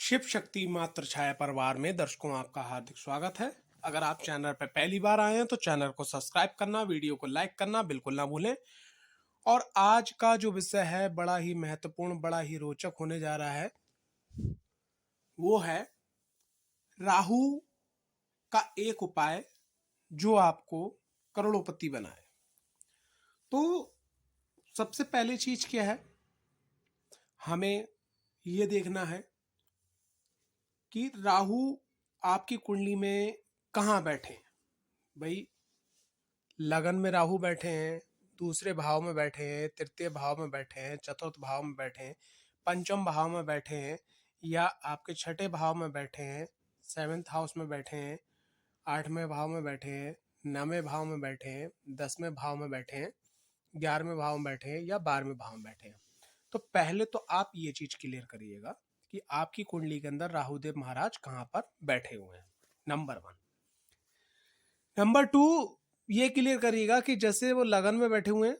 शिव शक्ति मात्र छाया परिवार में दर्शकों आपका हार्दिक स्वागत है। अगर आप चैनल पर पहली बार आए हैं तो चैनल को सब्सक्राइब करना, वीडियो को लाइक करना बिल्कुल ना भूलें। और आज का जो विषय है बड़ा ही महत्वपूर्ण, बड़ा ही रोचक होने जा रहा है। वो है राहु का एक उपाय जो आपको करोड़पति बनाए। तो सबसे पहली चीज क्या है, हमें ये देखना है कि राहु आपकी कुंडली में कहाँ बैठे हैं। भाई, लगन में राहु बैठे हैं, दूसरे भाव में बैठे हैं, तृतीय भाव में बैठे हैं, चतुर्थ भाव में बैठे हैं, पंचम भाव में बैठे हैं, या आपके छठे भाव में बैठे हैं, सेवेंथ हाउस में बैठे हैं, आठवें भाव में बैठे हैं, नवें भाव में बैठे हैं, 10वें भाव में बैठे हैं, 11वें भाव में बैठे हैं, या 12वें भाव में बैठे हैं। तो पहले तो आप ये चीज क्लियर करिएगा कि आपकी कुंडली के अंदर राहुदेव महाराज कहाँ पर बैठे हुए हैं, नंबर 1। नंबर 2, ये क्लियर करिएगा कि जैसे वो लगन में बैठे हुए हैं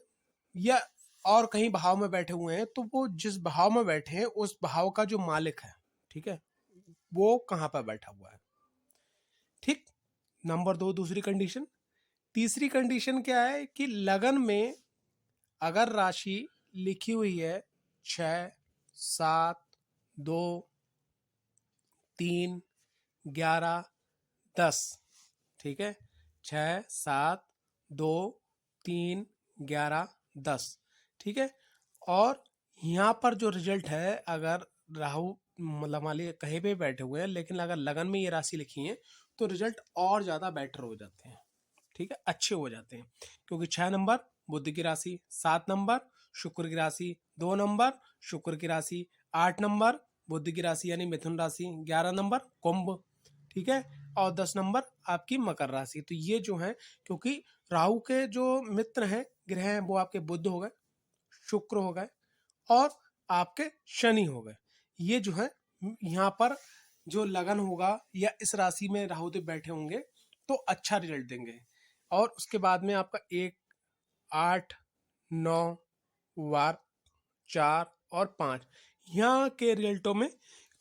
या और कहीं भाव में बैठे हुए हैं, तो वो जिस भाव में बैठे हैं उस भाव का जो मालिक है, ठीक है, वो कहाँ पर बैठा हुआ है। ठीक, नंबर 2 दूसरी कंडीशन। तीसरी कंडीशन क्या है कि लगन में अगर राशि लिखी हुई है 6, 7, 2, 3, 11, 10, ठीक है, 6, 7, 2, 3, 11, 10, ठीक है। और यहाँ पर जो रिजल्ट है, अगर राहु मतलब मान लीजिए कहीं पे बैठे हुए हैं, लेकिन अगर लगन में ये राशि लिखी है तो रिजल्ट और ज़्यादा बेटर हो जाते हैं, ठीक है, अच्छे हो जाते हैं। क्योंकि 6 नंबर बुध की राशि, 7 नंबर शुक्र की राशि, 2 नंबर शुक्र की राशि, 8 नंबर बुध की राशि यानी मिथुन राशि, 11 नंबर कुंभ, ठीक है, और 10 नंबर आपकी मकर राशि। तो ये जो है, क्योंकि राहु के जो मित्र हैं, ग्रह हैं, वो आपके बुध हो गए, शुक्र हो गए और आपके शनि हो गए। ये जो है यहाँ पर जो लगन होगा या इस राशि में राहुदेव बैठे होंगे तो अच्छा रिजल्ट देंगे। और उसके बाद में आपका 1, 8, 9 वार 4 और 5 यहाँ के रिजल्टों में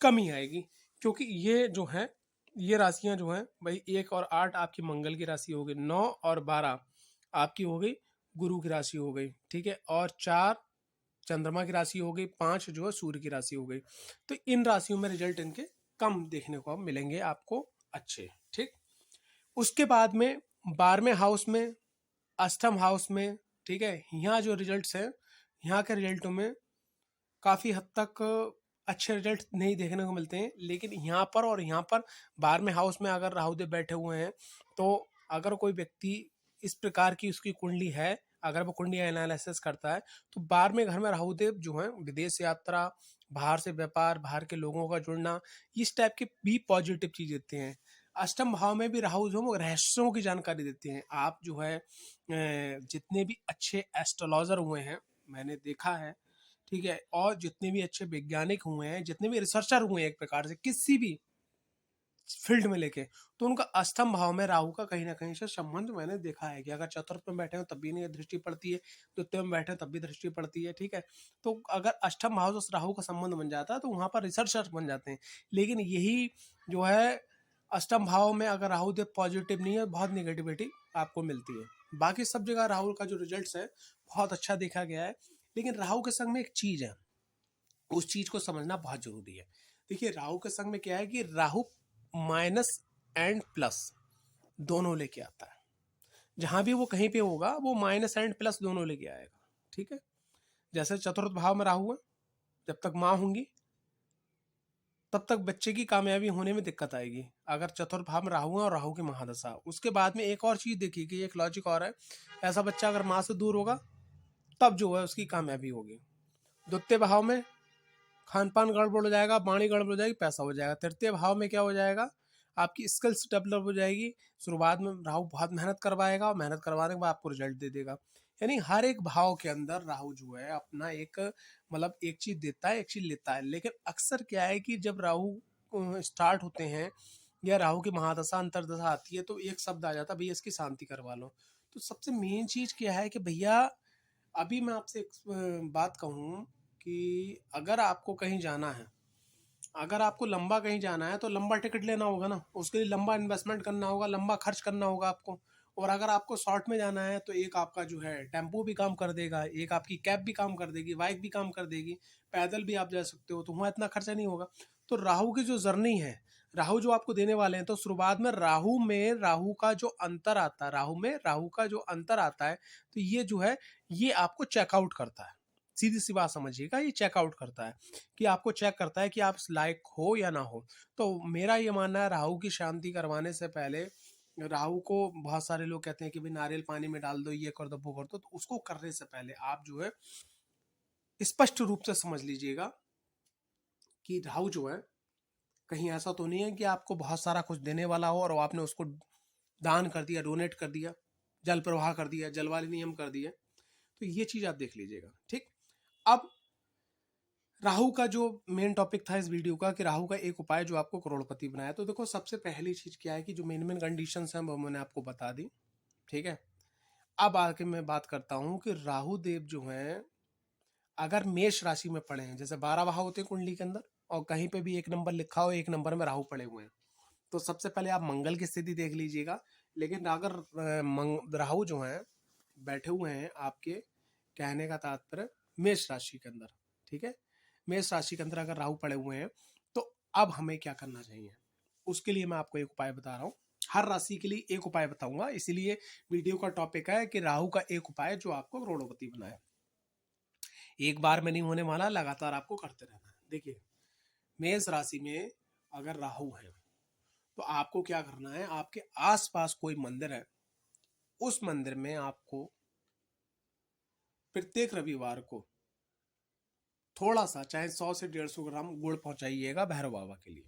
कमी आएगी। क्योंकि ये जो है, ये राशियां जो हैं भाई, 1 और 8 आपकी मंगल की राशि हो गई, 9 और 12 आपकी हो गई गुरु की राशि हो गई, ठीक है, और 4 चंद्रमा की राशि हो गई, 5 जो है सूर्य की राशि हो गई। तो इन राशियों में रिजल्ट इनके कम देखने को मिलेंगे आपको अच्छे, ठीक। उसके बाद में 12वें हाउस में, अष्टम हाउस में, ठीक है, यहाँ जो रिजल्ट्स हैं, यहाँ के रिजल्टों में काफ़ी हद तक अच्छे रिजल्ट नहीं देखने को मिलते हैं। लेकिन यहाँ पर और यहाँ पर 12वें हाउस में अगर राहुदेव बैठे हुए हैं, तो अगर कोई व्यक्ति इस प्रकार की उसकी कुंडली है, अगर वो कुंडली एनालिसिस करता है, तो 12वें घर में राहुदेव जो है विदेश यात्रा, बाहर से व्यापार, बाहर के लोगों का जुड़ना, इस टाइप की भी पॉजिटिव चीज देते हैं। अष्टम भाव में भी राहु जो है वो रहस्यों की जानकारी देते हैं। आप जो है जितने भी अच्छे एस्ट्रोलॉजर हुए हैं, मैंने देखा है, ठीक है, और जितने भी अच्छे वैज्ञानिक हुए हैं, जितने भी रिसर्चर हुए हैं एक प्रकार से किसी भी फील्ड में लेके, तो उनका अष्टम भाव में राहु का कहीं ना कहीं से संबंध मैंने देखा है कि अगर चतुर्थ में बैठे हो तब भी नहीं दृष्टि पड़ती है, द्वितीय में बैठे तब भी दृष्टि पड़ती है, ठीक है। तो अगर अष्टम भाव से राहु का संबंध बन जाता है तो वहां पर रिसर्चर बन जाते हैं। लेकिन यही जो है, अष्टम भाव में अगर राहु देव पॉजिटिव नहीं है, बहुत निगेटिविटी आपको मिलती है। बाकी सब जगह राहु का जो रिजल्ट है बहुत अच्छा देखा गया है। लेकिन राहु के संग में एक चीज है, उस चीज को समझना बहुत जरूरी है। देखिए, राहु के संग में क्या है कि राहु माइनस एंड प्लस दोनों लेके आता है। जहां भी वो कहीं पे होगा वो माइनस एंड प्लस दोनों लेके आएगा, ठीक है। जैसे चतुर्थ भाव में राहु है, जब तक माँ होंगी तब तक बच्चे की कामयाबी होने में दिक्कत आएगी, अगर चतुर्थ भाव में राहु है और राहु की महादशा। उसके बाद में एक और चीज देखिए कि एक लॉजिक और है, ऐसा बच्चा अगर माँ से दूर होगा तब जो है उसकी कामयाबी होगी। द्वितीय भाव में खान पान गड़बड़ हो जाएगा, वाणी गड़बड़ हो जाएगी, पैसा हो जाएगा। तृतीय भाव में क्या हो जाएगा, आपकी स्किल्स डेवलप हो जाएगी। शुरुआत में राहु बहुत मेहनत करवाएगा और मेहनत करवाने के बाद आपको रिजल्ट दे देगा। यानी हर एक भाव के अंदर राहु जो है अपना एक मतलब एक चीज देता है, एक चीज लेता है। लेकिन अक्सर क्या है कि जब राहु स्टार्ट होते हैं या राहु की महादशा अंतरदशा आती है, तो एक शब्द आ जाता है, भैया इसकी शांति करवा लो। तो सबसे मेन चीज क्या है कि भैया, अभी मैं आपसे एक बात कहूँ कि अगर आपको कहीं जाना है अगर आपको लंबा कहीं जाना है तो लंबा टिकट लेना होगा ना, उसके लिए लंबा इन्वेस्टमेंट करना होगा, लंबा खर्च करना होगा आपको। और अगर आपको शॉर्ट में जाना है तो एक आपका जो है टेम्पो भी काम कर देगा, एक आपकी कैब भी काम कर देगी, बाइक भी काम कर देगी, पैदल भी आप जा सकते हो, तो वहाँ इतना खर्चा नहीं होगा। तो राहु की जो जर्नी है, राहु जो आपको देने वाले हैं, तो शुरुआत में राहु का जो अंतर आता है, राहु का जो अंतर आता है, तो ये जो है ये आपको चेकआउट करता है। सीधी सी बात समझिएगा, ये चेकआउट करता है कि आपको चेक करता है कि आप इस लायक हो या ना हो। तो मेरा ये मानना है राहु की शांति करवाने से पहले, राहु को बहुत सारे लोग कहते हैं कि भाई नारियल पानी में डाल दो, ये कर दो, वो कर दो, तो उसको करने से पहले आप जो है स्पष्ट रूप से समझ लीजिएगा कि राहु जो है कहीं ऐसा तो नहीं है कि आपको बहुत सारा कुछ देने वाला हो और आपने उसको दान कर दिया, डोनेट कर दिया, जल प्रवाह कर दिया, जल वाले नियम कर दिए। तो ये चीज आप देख लीजिएगा। ठीक, अब राहु का जो मेन टॉपिक था इस वीडियो का कि राहु का एक उपाय जो आपको करोड़पति बनाया, तो देखो सबसे पहली चीज क्या है कि जो मेन मेन कंडीशंस हैं वो मैंने आपको बता दी। ठीक है, अब आके मैं बात करता हूं कि राहु देव जो हैं अगर मेष राशि में पड़े हैं, जैसे 12 भाव होते हैं कुंडली के अंदर, और कहीं पे भी एक नंबर लिखा हो, एक नंबर में राहु पड़े हुए हैं, तो सबसे पहले आप मंगल की स्थिति देख लीजिएगा। लेकिन अगर राहु जो है बैठे हुए हैं आपके, कहने का तात्पर्य मेष राशि के अंदर, ठीक है, मेष राशि के अंदर अगर राहु पड़े हुए हैं, तो अब हमें क्या करना चाहिए, उसके लिए मैं आपको एक उपाय बता रहा हूँ। हर राशि के लिए एक उपाय बताऊंगा, इसीलिए वीडियो का टॉपिक है कि राहु का एक उपाय जो आपको करोड़पति बनाए। एक बार में नहीं होने वाला, लगातार आपको करते रहना है। देखिए, मेष राशि में अगर राहु है तो आपको क्या करना है, आपके आसपास कोई मंदिर है, उस मंदिर में आपको प्रत्येक रविवार को थोड़ा सा, चाहे 100 से 150 ग्राम गुड़ पहुंचाइएगा भैरव बाबा के लिए।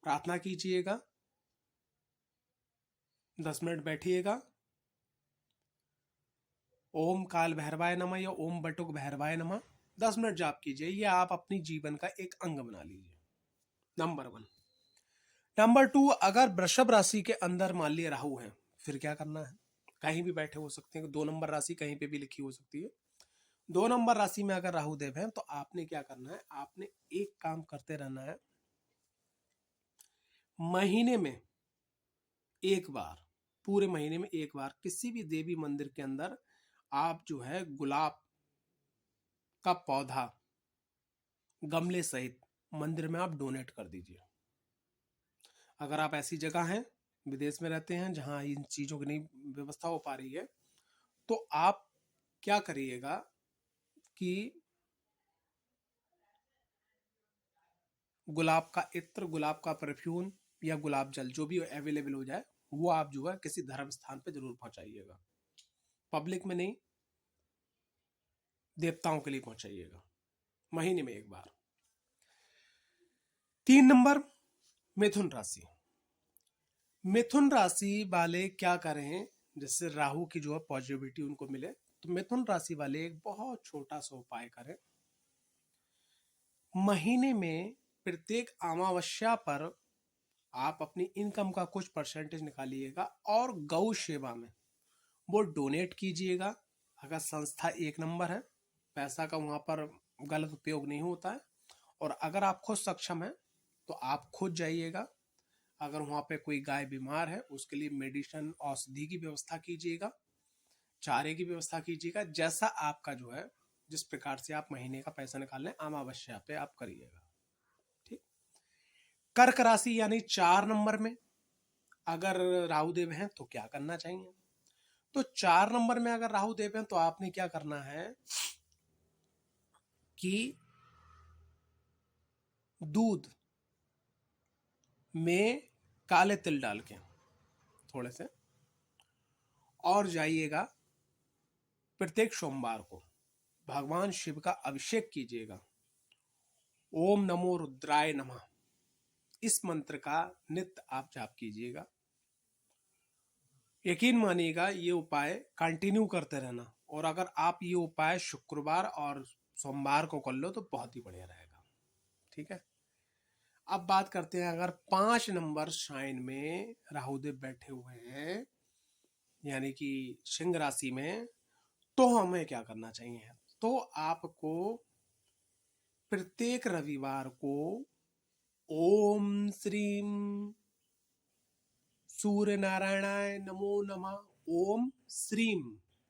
प्रार्थना कीजिएगा, 10 मिनट बैठिएगा, ओम काल भैरवाय नमः या ओम बटुक भैरवाय नमः 10 मिनट जाप कीजिए। ये आप अपनी जीवन का एक अंग बना लीजिए, नंबर 1। नंबर 2, अगर वृषभ राशि के अंदर मान लिया राहु है, फिर क्या करना है, कहीं भी बैठे हो सकते हैं, 2 नंबर राशि कहीं पे भी लिखी हो सकती है। 2 नंबर राशि में अगर राहु देव है तो आपने क्या करना है, आपने एक काम करते रहना है, महीने में एक बार, पूरे महीने में एक बार किसी भी देवी मंदिर के अंदर आप जो है गुलाब का पौधा गमले सहित मंदिर में आप डोनेट कर दीजिए। अगर आप ऐसी जगह हैं, विदेश में रहते हैं, जहां इन चीजों की नहीं व्यवस्था हो पा रही है, तो आप क्या करिएगा कि गुलाब का इत्र, गुलाब का परफ्यूम या गुलाब जल जो भी अवेलेबल हो जाए, वो आप जो है किसी धर्म स्थान पे जरूर पहुंचाइएगा। पब्लिक में नहीं, देवताओं के लिए पहुंचाइएगा, महीने में एक बार। 3 नंबर, मिथुन राशि। मिथुन राशि वाले क्या करें, जिससे राहु की जो है पॉजिटिविटी उनको मिले, तो मिथुन राशि वाले एक बहुत छोटा सा उपाय करें। महीने में प्रत्येक अमावस्या पर आप अपनी इनकम का कुछ परसेंटेज निकालिएगा और गौ सेवा में वो डोनेट कीजिएगा। अगर संस्था एक नंबर है, पैसा का वहां पर गलत उपयोग नहीं होता है। और अगर आप खुद सक्षम हैं तो आप खुद जाइएगा। अगर वहां पे कोई गाय बीमार है, उसके लिए मेडिसिन, औषधि की व्यवस्था कीजिएगा, चारे की व्यवस्था कीजिएगा, जैसा आपका जो है, जिस प्रकार से आप महीने का पैसा निकाल लें, अमावस्या पे आप करिएगा। ठीक, कर्क राशि यानी 4 नंबर में अगर राहु देव हैं तो क्या करना चाहिए, तो 4 नंबर में अगर राहु देव हैं तो आपने क्या करना है कि दूध में काले तिल डाल के थोड़े से, और जाइएगा प्रत्येक सोमवार को भगवान शिव का अभिषेक कीजिएगा। ओम नमो रुद्राय नमः, इस मंत्र का नित्य आप जाप कीजिएगा। यकीन मानिएगा ये उपाय कंटिन्यू करते रहना, और अगर आप ये उपाय शुक्रवार और सोमवार को कर लो तो बहुत ही बढ़िया रहेगा। ठीक है, अब बात करते हैं, अगर 5 नंबर साइन में राहुदेव बैठे हुए हैं, यानी कि सिंह राशि में, तो हमें क्या करना चाहिए, तो आपको प्रत्येक रविवार को ओम श्रीम सूर्य नारायणाय नमो नमः, ओम श्रीम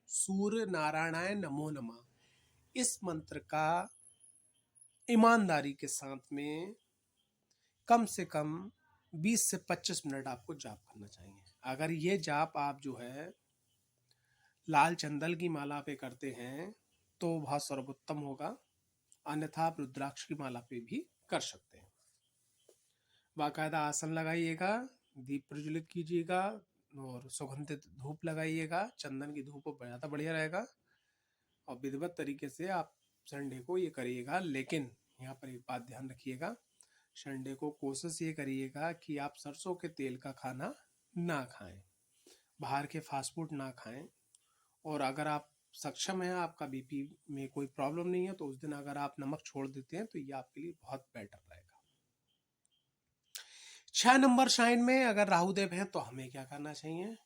सूर्य नारायणाय नमो नमः इस मंत्र का ईमानदारी के साथ में कम से कम 20 से 25 मिनट आपको जाप करना चाहिए। अगर ये जाप आप जो है लाल चंदन की माला पे करते हैं तो बहुत सर्वोत्तम होगा, अन्यथा आप रुद्राक्ष की माला पे भी कर सकते हैं। बाकायदा आसन लगाइएगा, दीप प्रज्वलित कीजिएगा और सुगंधित धूप लगाइएगा। चंदन की धूप ज़्यादा बढ़िया रहेगा और विधिवत तरीके से आप संडे को ये करिएगा। लेकिन यहाँ पर एक बात ध्यान रखिएगा, संडे को कोशिश ये करिएगा कि आप सरसों के तेल का खाना ना खाएं, बाहर के फास्ट फूड ना खाएं। और अगर आप सक्षम हैं, आपका बीपी में कोई प्रॉब्लम नहीं है, तो उस दिन अगर आप नमक छोड़ देते हैं तो ये आपके लिए बहुत बेटर रहेगा। 6 नंबर साइन में अगर राहुदेव हैं तो हमें क्या करना चाहिए?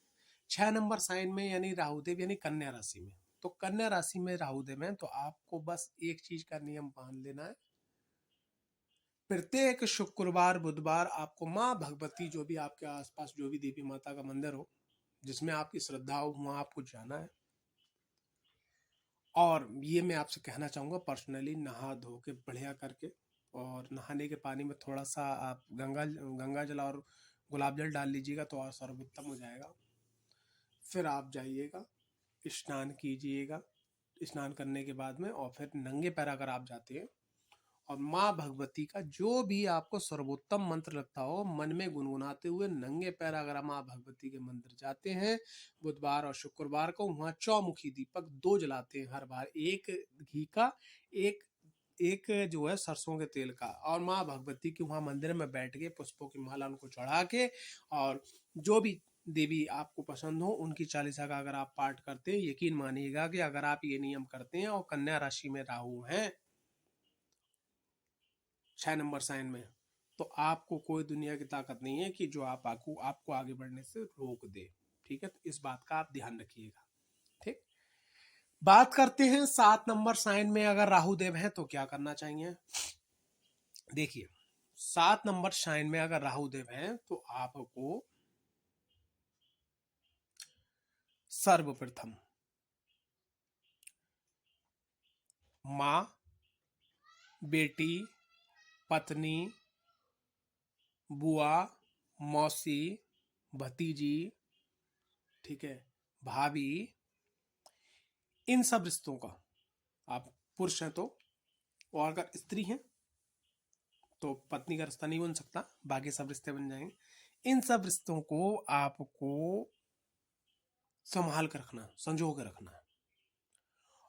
6 नंबर साइन में यानी राहुदेव यानी कन्या राशि में, तो कन्या राशि में राहुदेव हैं तो आपको बस एक चीज का नियम मान लेना है। प्रत्येक शुक्रवार बुधवार आपको माँ भगवती, जो भी आपके आसपास जो भी देवी माता का मंदिर हो जिसमें आपकी श्रद्धा हो, वहां आपको जाना है। और ये मैं आपसे कहना चाहूँगा पर्सनली, नहा धो के बढ़िया करके, और नहाने के पानी में थोड़ा सा आप गंगा जल और गुलाब जल डाल लीजिएगा तो और सर्वोत्तम हो जाएगा। फिर आप जाइएगा, स्नान कीजिएगा, स्नान करने के बाद में और फिर नंगे पैर अगर आप जाते हैं और माँ भगवती का जो भी आपको सर्वोत्तम मंत्र लगता हो मन में गुनगुनाते हुए नंगे पैर अगर आप माँ भगवती के मंदिर जाते हैं बुधवार और शुक्रवार को, वहाँ चौमुखी दीपक 2 जलाते हैं हर बार, एक घी का, एक एक जो है सरसों के तेल का, और माँ भगवती के वहाँ मंदिर में बैठ के पुष्पों की माला उनको चढ़ा के और जो भी देवी आपको पसंद हो उनकी चालीसा का अगर आप पाठ करते हैं, यकीन मानिएगा कि अगर आप ये नियम करते हैं और कन्या राशि में राहु हैं 6 नंबर साइन में, तो आपको कोई दुनिया की ताकत नहीं है कि जो आपको आगे बढ़ने से रोक दे। ठीक है, तो इस बात का आप ध्यान रखिएगा। ठीक, बात करते हैं 7 नंबर साइन में अगर राहु देव हैं तो क्या करना चाहिए। देखिए 7 नंबर साइन में अगर राहु देव हैं तो आपको सर्वप्रथम माँ, बेटी, पत्नी, बुआ, मौसी, भतीजी, ठीक है, भाभी, इन सब रिश्तों का, आप पुरुष हैं तो, और अगर स्त्री हैं तो पत्नी का रिश्ता नहीं बन सकता, बाकी सब रिश्ते बन जाएंगे। इन सब रिश्तों को आपको संभाल कर रखना, संजो कर रखना है।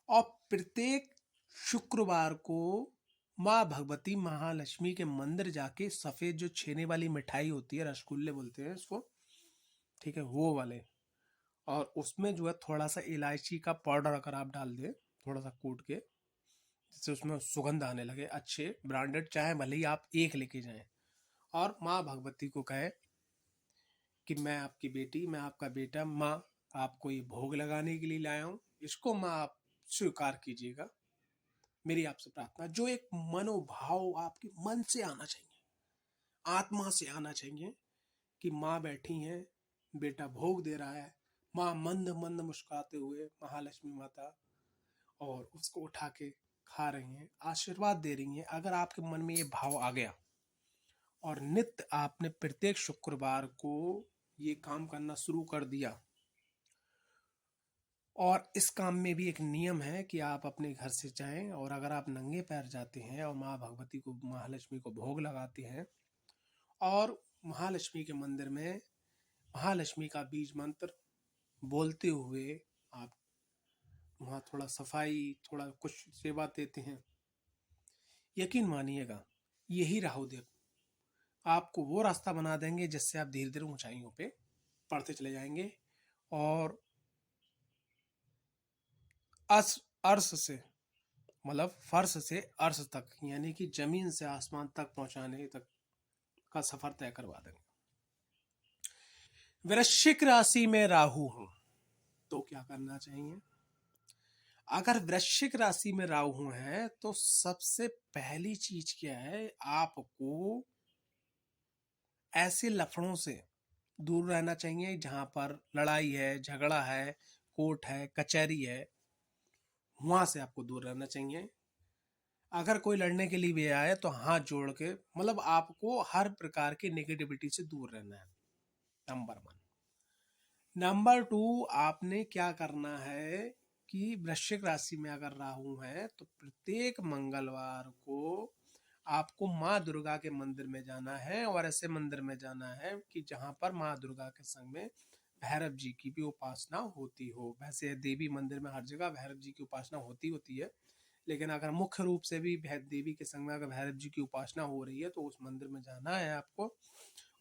और प्रत्येक शुक्रवार को माँ भगवती महालक्ष्मी के मंदिर जाके सफेद जो छेने वाली मिठाई होती है, रसगुल्ले बोलते हैं इसको, ठीक है, वो वाले, और उसमें जो है थोड़ा सा इलायची का पाउडर अगर आप डाल दें थोड़ा सा कूट के, जिससे उसमें सुगंध आने लगे, अच्छे ब्रांडेड, चाहे भले ही आप एक लेके जाएं, और माँ भगवती को कहे कि मैं आपकी बेटी, मैं आपका बेटा, माँ आपको ये भोग लगाने के लिए लाया हूँ, इसको माँ आप स्वीकार कीजिएगा। मेरी आपसे प्रार्थना, जो एक मनोभाव आपके मन से आना चाहिए, आत्मा से आना चाहिए कि माँ बैठी हैं, बेटा भोग दे रहा है, माँ मंद मंद मुस्कुराते हुए महालक्ष्मी माता, और उसको उठा के खा रही हैं, आशीर्वाद दे रही हैं। अगर आपके मन में ये भाव आ गया और नित्य आपने प्रत्येक शुक्रवार को ये काम करना शुरू कर दिया, और इस काम में भी एक नियम है कि आप अपने घर से जाएं और अगर आप नंगे पैर जाते हैं और माँ भगवती को, महालक्ष्मी को भोग लगाते हैं और महालक्ष्मी के मंदिर में महालक्ष्मी का बीज मंत्र बोलते हुए आप वहाँ थोड़ा सफाई, थोड़ा कुछ सेवा देते हैं, यकीन मानिएगा यही राहुदेव आपको वो रास्ता बना देंगे जिससे आप धीरे धीरे ऊंचाइयों पे बढ़ते चले जाएंगे। और अर्श से मतलब फर्श से अर्श तक, यानी कि जमीन से आसमान तक पहुंचाने तक का सफर तय करवा देंगे। वृश्चिक राशि में राहु हूं तो क्या करना चाहिए। अगर वृश्चिक राशि में राहु है तो सबसे पहली चीज क्या है, आपको ऐसे लफड़ों से दूर रहना चाहिए जहां पर लड़ाई है, झगड़ा है, कोर्ट है, कचहरी है, वहां से आपको दूर रहना चाहिए। अगर कोई लड़ने के लिए भी आए तो हाथ जोड़ के, मतलब आपको हर प्रकार की नेगेटिविटी से दूर रहना है, नंबर 1। नंबर 2, आपने क्या करना है कि वृश्चिक राशि में अगर राहु है तो प्रत्येक मंगलवार को आपको माँ दुर्गा के मंदिर में जाना है, और ऐसे मंदिर में जाना है कि जहां पर माँ दुर्गा के संग में भैरव जी की भी उपासना होती हो। वैसे देवी मंदिर में हर जगह भैरव जी की उपासना होती है, लेकिन अगर मुख्य रूप से भी देवी के संग में अगर भैरव जी की उपासना हो रही है तो उस मंदिर में जाना है आपको।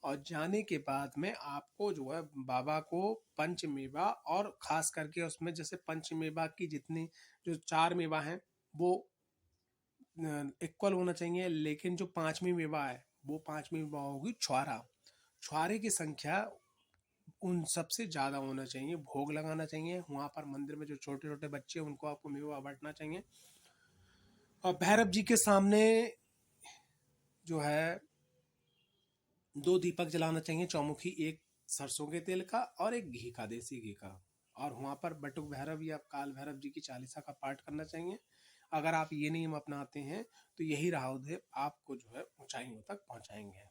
और जाने के बाद में आपको जो है बाबा को पंचमेवा, और खास करके उसमें जैसे पंचमेवा की जितनी जो 4 मेवा हैं वो इक्वल होना चाहिए, लेकिन जो 5वीं मेवा है वो 5वीं मेवा होगी छुआरा। छुआरे की संख्या उन सबसे ज्यादा होना चाहिए, भोग लगाना चाहिए वहां पर मंदिर में। जो छोटे छोटे बच्चे हैं उनको आपको मेवा बांटना चाहिए, और भैरव जी के सामने जो है 2 दीपक जलाना चाहिए, चौमुखी, एक सरसों के तेल का और एक घी का, देसी घी का। और वहां पर बटुक भैरव या काल भैरव जी की चालीसा का पाठ करना चाहिए। अगर आप ये नियम अपनाते हैं तो यही राहुदेव आपको जो है ऊंचाइयों तक पहुंचाएंगे।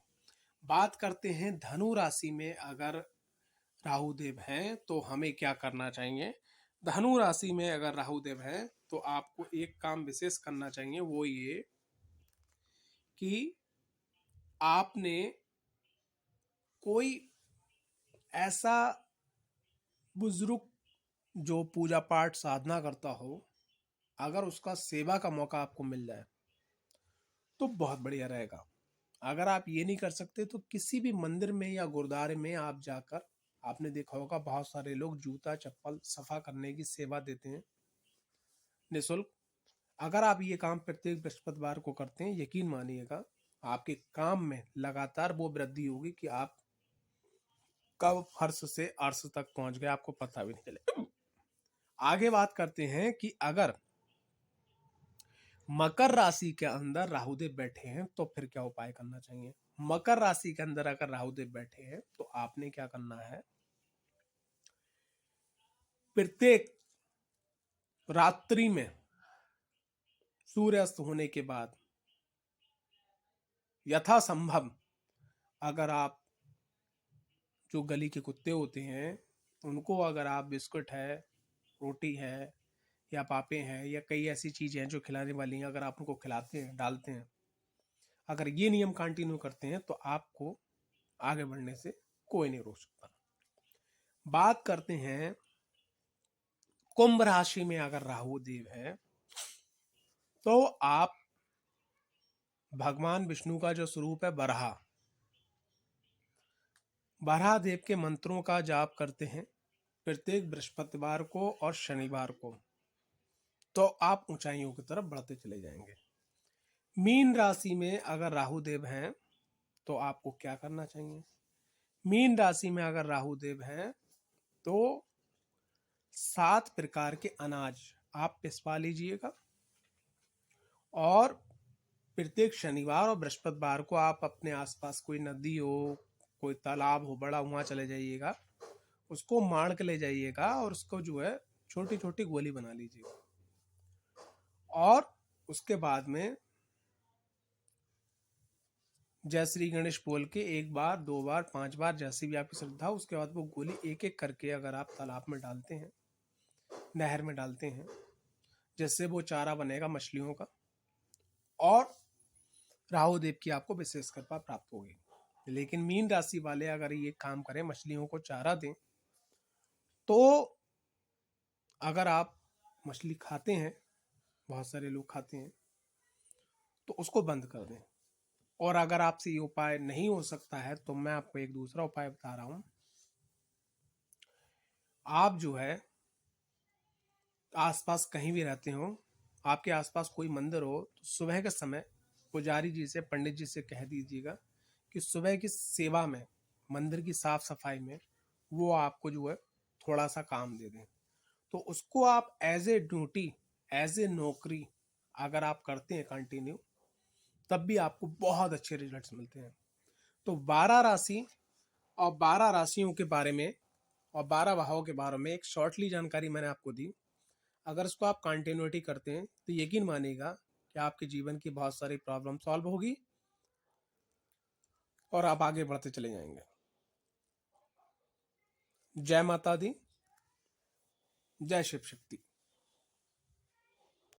बात करते हैं धनु राशि में अगर राहुदेव हैं तो हमें क्या करना चाहिए। धनु राशि में अगर राहुदेव हैं तो आपको एक काम विशेष करना चाहिए, वो ये कि आपने कोई ऐसा बुजुर्ग जो पूजा पाठ साधना करता हो, अगर उसका सेवा का मौका आपको मिल जाए तो बहुत बढ़िया रहेगा। अगर आप ये नहीं कर सकते तो किसी भी मंदिर में या गुरुद्वारे में आप जाकर, आपने देखा होगा बहुत सारे लोग जूता चप्पल सफा करने की सेवा देते हैं निःशुल्क। अगर आप ये काम प्रत्येक बृहस्पतिवार को करते हैं, यकीन मानिएगा आपके काम में लगातार वो वृद्धि होगी कि आप कब फर्श से अर्श तक पहुंच गए आपको पता भी नहीं चले। आगे बात करते हैं कि अगर मकर राशि के अंदर राहुदेव बैठे हैं तो फिर क्या उपाय करना चाहिए। मकर राशि के अंदर अगर राहुदेव बैठे हैं तो आपने क्या करना है, प्रत्येक रात्रि में सूर्यास्त होने के बाद यथासंभव, अगर आप जो गली के कुत्ते होते हैं उनको अगर आप बिस्कुट है, रोटी है, या पापे हैं, या कई ऐसी चीजें हैं जो खिलाने वाली हैं, अगर आप उनको खिलाते हैं, डालते हैं, अगर ये नियम कंटिन्यू करते हैं तो आपको आगे बढ़ने से कोई नहीं रोक सकता। बात करते हैं कुंभ राशि में अगर राहु देव है तो आप भगवान विष्णु का जो स्वरूप है बराह, बराह देव के मंत्रों का जाप करते हैं प्रत्येक बृहस्पतिवार को और शनिवार को, तो आप ऊंचाइयों की तरफ बढ़ते चले जाएंगे। मीन राशि में अगर राहु देव हैं तो आपको क्या करना चाहिए। मीन राशि में अगर राहु देव हैं तो 7 प्रकार के अनाज आप पिसवा लीजिएगा, और प्रत्येक शनिवार और बृहस्पतिवार को आप अपने आसपास कोई नदी हो, कोई तालाब हो बड़ा, वहां चले जाइएगा, उसको मार के ले जाइएगा और उसको जो है छोटी छोटी गोली बना लीजिएगा। और उसके बाद में जय श्री गणेश बोल के 1 बार 2 बार 5 बार जैसी भी आपकी श्रद्धा, उसके बाद वो गोली एक एक करके अगर आप तालाब में डालते हैं, नहर में डालते हैं, जिससे वो चारा बनेगा मछलियों का, और राहु देव की आपको विशेष कृपा प्राप्त होगी। लेकिन मीन राशि वाले अगर ये काम करें, मछलियों को चारा दें, तो अगर आप मछली खाते हैं, बहुत सारे लोग खाते हैं, तो उसको बंद कर दें। और अगर आपसे ये उपाय नहीं हो सकता है तो मैं आपको एक दूसरा उपाय बता रहा हूं। आप जो है आसपास कहीं भी रहते हो, आपके आसपास कोई मंदिर हो, तो सुबह के समय पुजारी जी से, पंडित जी से कह दीजिएगा कि सुबह की सेवा में, मंदिर की साफ सफाई में वो आपको जो है थोड़ा सा काम दे दें। तो उसको आप as a duty as a नौकरी अगर आप करते हैं कंटिन्यू, तब भी आपको बहुत अच्छे रिजल्ट्स मिलते हैं। तो 12 राशि और 12 राशियों के बारे में और 12 भावों के बारे में एक शॉर्टली जानकारी मैंने आपको दी। अगर इसको आप कंटिन्यूटी करते हैं तो यकीन मानिएगा कि आपके जीवन की बहुत सारी प्रॉब्लम सॉल्व होगी और आप आगे बढ़ते चले जाएंगे। जय माता दी, जय शिव शक्ति।